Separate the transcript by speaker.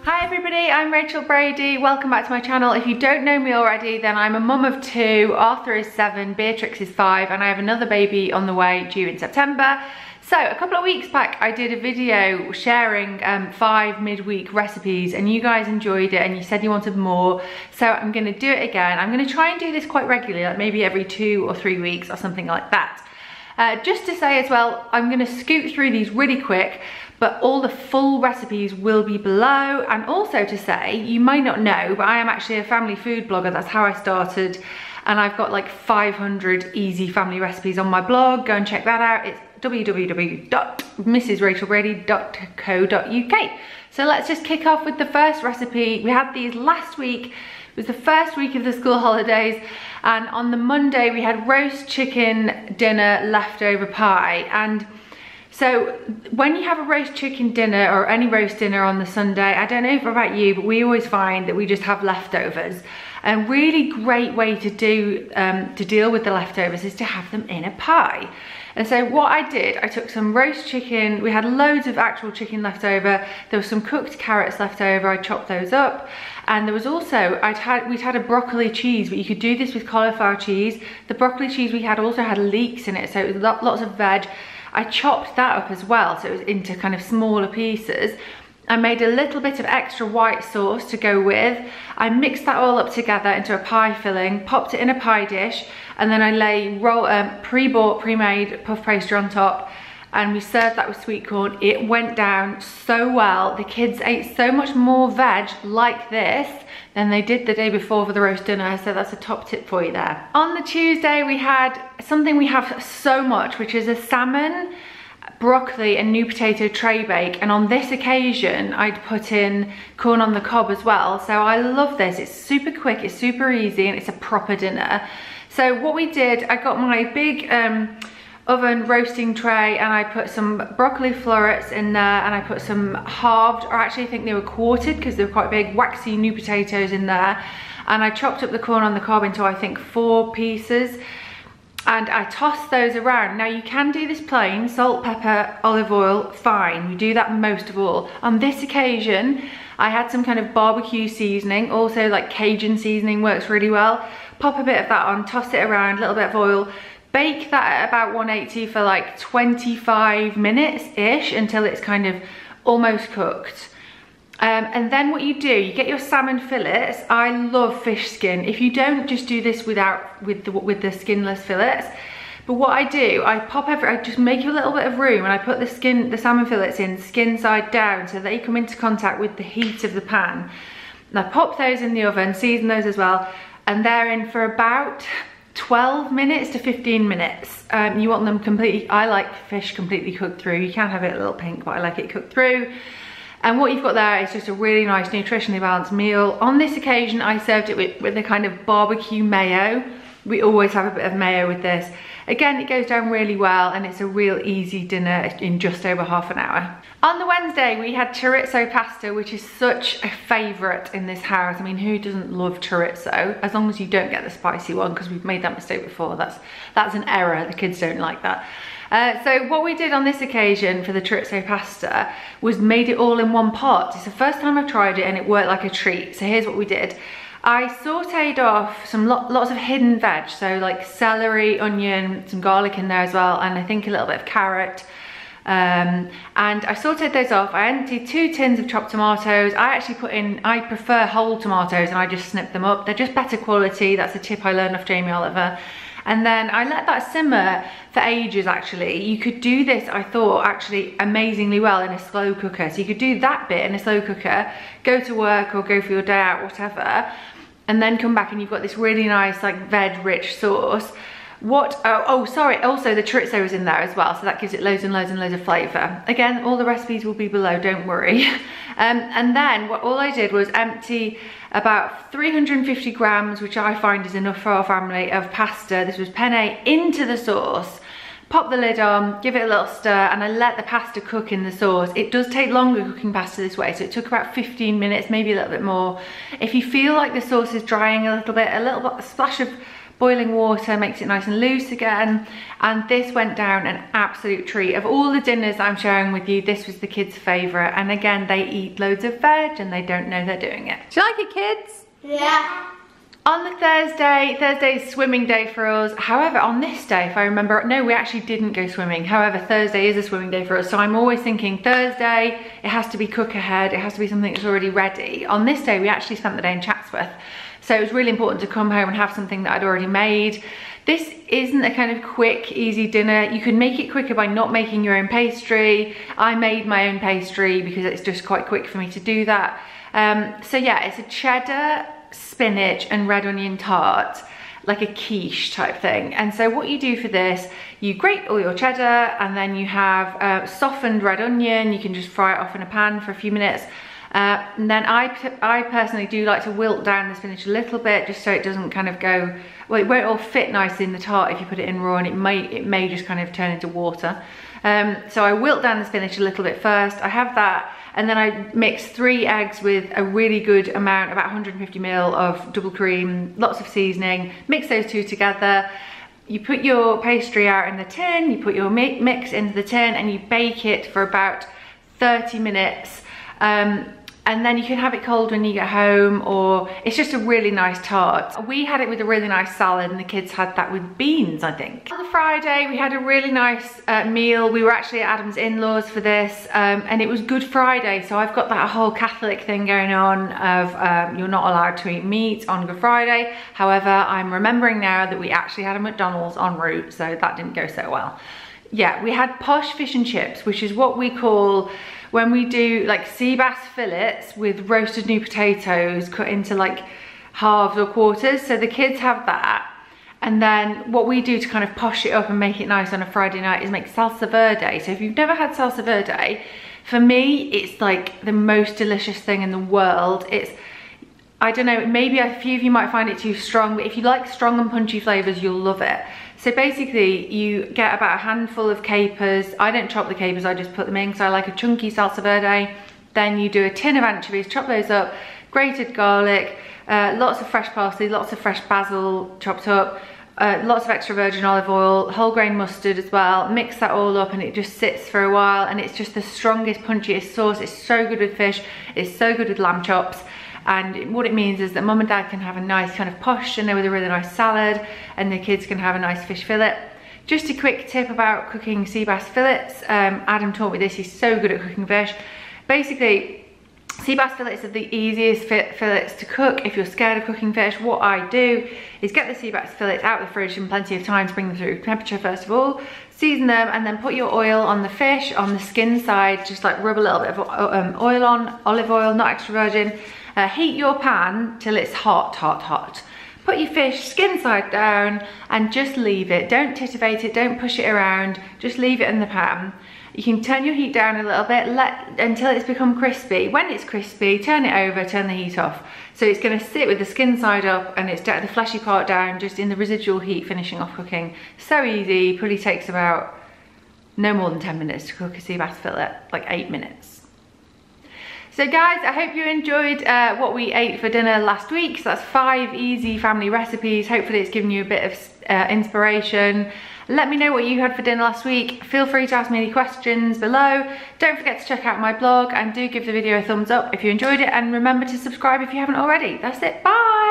Speaker 1: Hi everybody, I'm Rachel Brady. Welcome back to my channel. If you don't know me already, then I'm a mum of two. Arthur is 7, Beatrix is 5, and I have another baby on the way due in September. So a couple of weeks back, I did a video sharing 5 midweek recipes, and you guys enjoyed it and you said you wanted more. So I'm gonna do it again. I'm gonna try and do this quite regularly, like maybe every 2 or 3 weeks or something like that. Just to say as well, I'm gonna scoot through these really quick, but all the full recipes will be below. And also to say, you might not know, but I am actually a family food blogger. That's how I started. And I've got like 500 easy family recipes on my blog. Go and check that out. It's www.mrsrachelbrady.co.uk. So let's just kick off with the first recipe. We had these last week. It was the first week of the school holidays, and on the Monday we had roast chicken dinner leftover pie. And so when you have a roast chicken dinner or any roast dinner on the Sunday, I don't know about you, but we always find that we just have leftovers. A really great way to deal with the leftovers is to have them in a pie. And so what I did, I took some roast chicken. We had loads of actual chicken left over. There was some cooked carrots left over. I chopped those up. And there was also, we'd had a broccoli cheese, but you could do this with cauliflower cheese. The broccoli cheese we had also had leeks in it, so it was lots of veg. I chopped that up as well, so it was into kind of smaller pieces. I made a little bit of extra white sauce to go with. I mixed that all up together into a pie filling, popped it in a pie dish, and then I lay pre-bought, pre-made puff pastry on top, and we served that with sweet corn. It went down so well. The kids ate so much more veg like this than they did the day before for the roast dinner, so that's a top tip for you there. On the Tuesday, we had something we have so much, which is a salmon, broccoli and new potato tray bake, and on this occasion I'd put in corn on the cob as well. So I love this. It's super quick, it's super easy, and it's a proper dinner. So what we did, I got my big oven roasting tray, and I put some broccoli florets in there, and I put some halved, or actually I think they were quartered because they were quite big, waxy new potatoes in there, and I chopped up the corn on the cob into I think 4 pieces. And I tossed those around. Now you can do this plain, salt, pepper, olive oil, fine. You do that most of all. On this occasion, I had some kind of barbecue seasoning, also like Cajun seasoning works really well. Pop a bit of that on, toss it around, a little bit of oil. Bake that at about 180 for like 25 minutes-ish until it's kind of almost cooked. And then what you do, you get your salmon fillets. I love fish skin. If you don't, just do this with the skinless fillets. But what I do, I just make a little bit of room, and I put the salmon fillets in skin side down so they come into contact with the heat of the pan. And I pop those in the oven, season those as well, and they're in for about 12 minutes to 15 minutes. You want them completely, I like fish completely cooked through. You can have it a little pink, but I like it cooked through. And what you've got there is just a really nice nutritionally balanced meal. On this occasion, I served it with a kind of barbecue mayo. We always have a bit of mayo with this. Again, it goes down really well, and it's a real easy dinner in just over half an hour. On the Wednesday, we had chorizo pasta, which is such a favorite in this house. I mean, who doesn't love chorizo? As long as you don't get the spicy one, because we've made that mistake before. That's an error. The kids don't like that. So what we did on this occasion for the chorizo pasta was made it all in one pot. It's the first time I've tried it, and it worked like a treat. So here's what we did. I sauteed off some lots of hidden veg, so like celery, onion, some garlic in there as well, and I think a little bit of carrot. And I sauteed those off. I emptied 2 tins of chopped tomatoes. I prefer whole tomatoes, and I just snip them up. They're just better quality. That's a tip I learned off Jamie Oliver. And then I let that simmer for ages, actually. You could do this, I thought, actually amazingly well in a slow cooker. So you could do that bit in a slow cooker, go to work or go for your day out, whatever, and then come back and you've got this really nice, like, veg-rich sauce. Sorry, also the chorizo is in there as well, so that gives it loads and loads and loads of flavour. Again, all the recipes will be below, don't worry. And then all I did was empty about 350 grams, which I find is enough for our family, of pasta. This was penne, into the sauce. Pop the lid on, give it a little stir, and I let the pasta cook in the sauce. It does take longer cooking pasta this way, so it took about 15 minutes, maybe a little bit more. If you feel like the sauce is drying a little bit, a splash of boiling water makes it nice and loose again. And this went down an absolute treat. Of all the dinners I'm sharing with you, this was the kids' favourite. And again, they eat loads of veg and they don't know they're doing it. Do you like it, kids?
Speaker 2: Yeah.
Speaker 1: On the Thursday's swimming day for us. However, on this day, if I remember, no, we actually didn't go swimming. However, Thursday is a swimming day for us. So I'm always thinking Thursday, it has to be cook ahead. It has to be something that's already ready. On this day, we actually spent the day in Chatsworth. So it was really important to come home and have something that I'd already made. This isn't a kind of quick, easy dinner. You can make it quicker by not making your own pastry. I made my own pastry because it's just quite quick for me to do that. So yeah, it's a cheddar, spinach and red onion tart, like a quiche type thing. And so what you do for this, you grate all your cheddar and then you have softened red onion. You can just fry it off in a pan for a few minutes. And then I personally do like to wilt down the spinach a little bit just so it doesn't kind of go, well, it won't all fit nicely in the tart if you put it in raw, and it may just kind of turn into water. So I wilt down the spinach a little bit first. I have that. And then I mix 3 eggs with a really good amount, about 150 ml of double cream, lots of seasoning. Mix those two together. You put your pastry out in the tin, you put your mix into the tin and you bake it for about 30 minutes. And then you can have it cold when you get home, or it's just a really nice tart. We had it with a really nice salad and the kids had that with beans, I think. On the Friday, we had a really nice meal. We were actually at Adam's in-laws for this, and it was Good Friday. So I've got that whole Catholic thing going on of you're not allowed to eat meat on Good Friday. However, I'm remembering now that we actually had a McDonald's en route, so that didn't go so well. Yeah, we had posh fish and chips, which is what we call when we do like sea bass fillets with roasted new potatoes cut into like halves or quarters. So the kids have that. And then what we do to kind of posh it up and make it nice on a Friday night is make salsa verde. So if you've never had salsa verde, for me, it's like the most delicious thing in the world. It's, I don't know, maybe a few of you might find it too strong, but if you like strong and punchy flavors, you'll love it. So basically you get about a handful of capers. I don't chop the capers, I just put them in because I like a chunky salsa verde. Then you do a tin of anchovies, chop those up, grated garlic, lots of fresh parsley, lots of fresh basil chopped up, lots of extra virgin olive oil, whole grain mustard as well. Mix that all up and it just sits for a while, and it's just the strongest, punchiest sauce. It's so good with fish, it's so good with lamb chops. And what it means is that mum and dad can have a nice kind of posh dinner with a really nice salad, and the kids can have a nice fish fillet. Just a quick tip about cooking sea bass fillets. Adam taught me this, he's so good at cooking fish. Basically, sea bass fillets are the easiest fillets to cook if you're scared of cooking fish. What I do is get the sea bass fillets out of the fridge in plenty of time to bring them through temperature first of all, season them, and then put your oil on the fish, on the skin side, just like rub a little bit of oil on, olive oil, not extra virgin. Heat your pan till it's hot, hot, hot. Put your fish skin side down and just leave it. Don't titivate it, don't push it around, just leave it in the pan. You can turn your heat down a little bit until it's become crispy. When it's crispy, turn it over, turn the heat off. So it's gonna sit with the skin side up and it's the fleshy part down, just in the residual heat, finishing off cooking. So easy, probably takes about no more than 10 minutes to cook a sea bass fillet, like 8 minutes. So guys, I hope you enjoyed what we ate for dinner last week. So that's 5 easy family recipes. Hopefully it's given you a bit of inspiration. Let me know what you had for dinner last week. Feel free to ask me any questions below. Don't forget to check out my blog and do give the video a thumbs up if you enjoyed it. And remember to subscribe if you haven't already. That's it, bye.